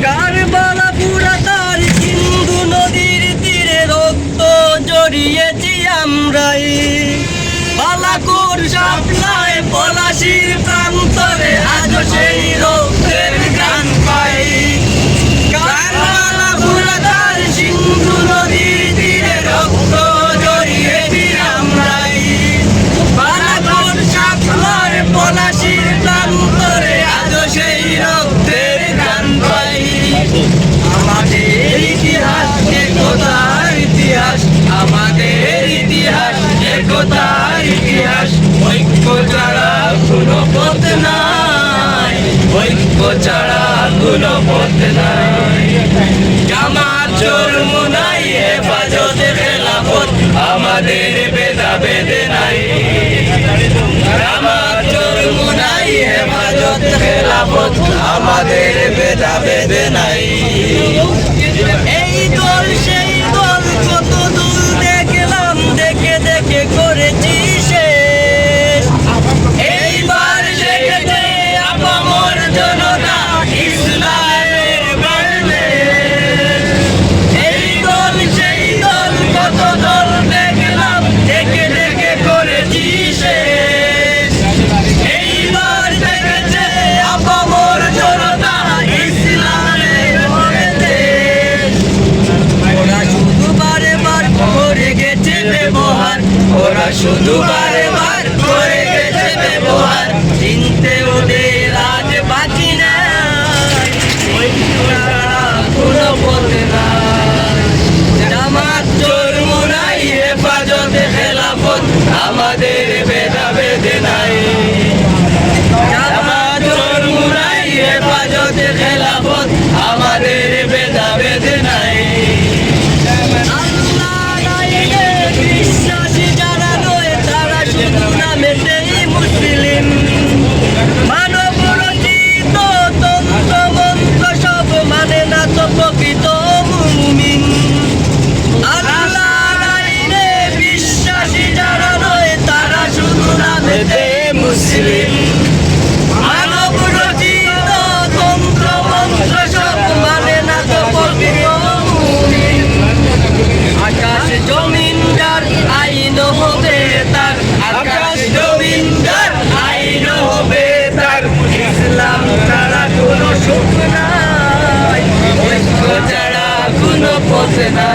কারবালা পুরা তার সিন্ধু নদীর তীরে রক্ত জড়িয়েছি আমরাই। বালাকোট শাপলায় পলাশির প্রান্তরে আজও সেই রক্তের গান পাই। কারবালা পুরা তার সিন্ধু নদীর তীরে রক্ত জড়িয়েছি আমরাই। বালাকোট শাপলায় পলাশির প্রান্তরে আজও সেই রক্তের গান পাই। আমাদের ইতিহাস একতার ইতিহাস, আমাদের ইতিহাস একতার ইতিহাস। ঐক্য ছাড়া কোনো পথ নাই, ঐক্য ছাড়া কোনো পথ নাই। জামাত চরমোনাই হেফাজত খেলাফত, আমাদের ভেদাভেদ নাই। জামাত চরমোনাই হেফাজত খেলাফত, আমাদের ভেদাভেদ নাই। এই দল সেই দল, কত দল দেখলাম, দেখে দেখে করেছি শেষ। এইবার দেখেছে আপামর জনতা ইসলামের বাংলাদেশ। এই দল সেই দল, কত দল দেখলাম, দেখে দেখে করেছি শেষ। এইবার দেখেছে আপামর জনতা ইসলামের বাংলাদেশ। ওরা শুধু বারে বার করে গেছে ব্যবহার, ওরা শুধু বারে বার করে গেছে ব্যবহার। চিনতে ওদের আজ বাকি নাই, কোনো পথ নাই। জামাত চরমোনাই হেফাজত খেলাফত, আমাদের ভেদাভেদ নাই। জামাত চরমোনাই হেফাজত খেলাফত, আমাদের ভেদাভেদ নাই। বিশ্বাসী যারা নয় তারা শুধু নামেতেই মুসলিম। মানব রচিত তন্ত্র মন্ত্র সব মানে না তো প্রকৃত মুমিন। আল্লাহর আইনে বিশ্বাসী যারা নয় তারা শুধু নামেতেই মুসলিম। মানব রচিত তন্ত্র মন্ত্র সব মানে না তো প্রকৃত মুমিন। আকাশ জমিনদার আইন হবে তার, আকাশ জমিনদার আইন হবে তার। ইসলাম ছাড়া কোনো সুখ নাই, ঐক্য ছাড়া কোনো পথ নাই।